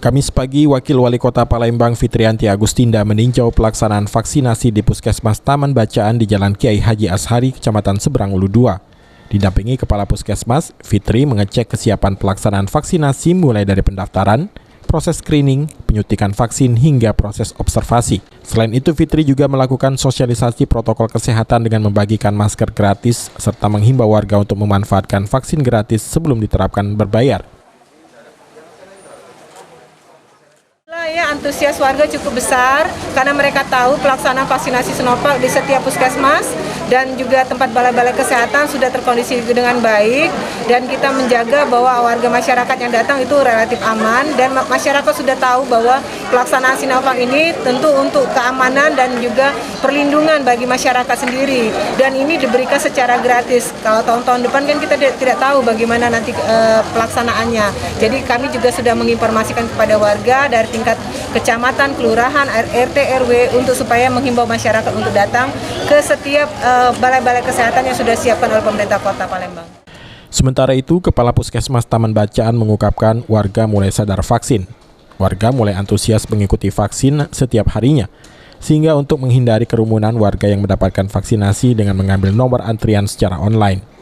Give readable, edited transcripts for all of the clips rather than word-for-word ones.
Kamis pagi, Wakil Wali Kota Palembang Fitrianti Agustinda meninjau pelaksanaan vaksinasi di Puskesmas Taman Bacaan di Jalan Kiai Haji Ashari, Kecamatan Seberang Ulu 2. Didampingi Kepala Puskesmas, Fitri mengecek kesiapan pelaksanaan vaksinasi mulai dari pendaftaran, proses screening, penyuntikan vaksin hingga proses observasi. Selain itu, Fitri juga melakukan sosialisasi protokol kesehatan dengan membagikan masker gratis serta menghimbau warga untuk memanfaatkan vaksin gratis sebelum diterapkan berbayar. Ya, antusias warga cukup besar karena mereka tahu pelaksanaan vaksinasi Sinovac di setiap puskesmas dan juga tempat balai-balai kesehatan sudah terkondisi dengan baik, dan kita menjaga bahwa warga masyarakat yang datang itu relatif aman, dan masyarakat sudah tahu bahwa pelaksanaan Sinovac ini tentu untuk keamanan dan juga perlindungan bagi masyarakat sendiri, dan ini diberikan secara gratis. Kalau tahun-tahun depan kan kita tidak tahu bagaimana nanti pelaksanaannya. Jadi kami juga sudah menginformasikan kepada warga dari tingkat kecamatan, kelurahan, RT, RW untuk supaya menghimbau masyarakat untuk datang ke setiap balai-balai kesehatan yang sudah disiapkan oleh pemerintah Kota Palembang. Sementara itu, Kepala Puskesmas Taman Bacaan mengungkapkan warga mulai sadar vaksin. Warga mulai antusias mengikuti vaksin setiap harinya, sehingga untuk menghindari kerumunan, warga yang mendapatkan vaksinasi dengan mengambil nomor antrian secara online.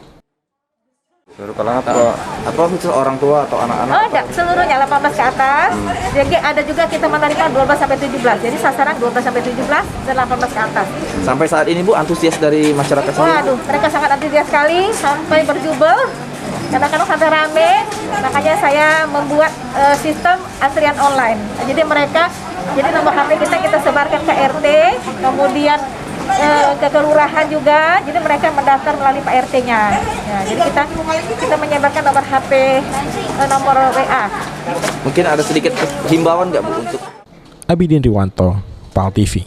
Kalau apa khusus orang tua atau anak-anak? Oh, enggak, seluruhnya 18 ke atas. Jadi ada juga kita menarikkan 12 sampai 17. Jadi sasaran 12 sampai 17 dan 18 ke atas. Sampai saat ini Bu, antusias dari masyarakat sendiri? Waduh, mereka sangat antusias sekali sampai berjubel. Kadang-kadang sampai rame. Makanya saya membuat sistem antrian online. Jadi nomor HP kita sebarkan ke RT, kemudian ke kelurahan juga, jadi mereka mendaftar melalui Pak RT-nya. Ya, jadi kita menyebarkan nomor HP, nomor WA. Mungkin ada sedikit himbauan nggak Bu untuk? Abidin Riwanto, PAL TV.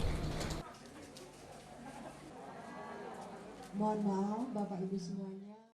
Mohon maaf Bapak Ibu semuanya.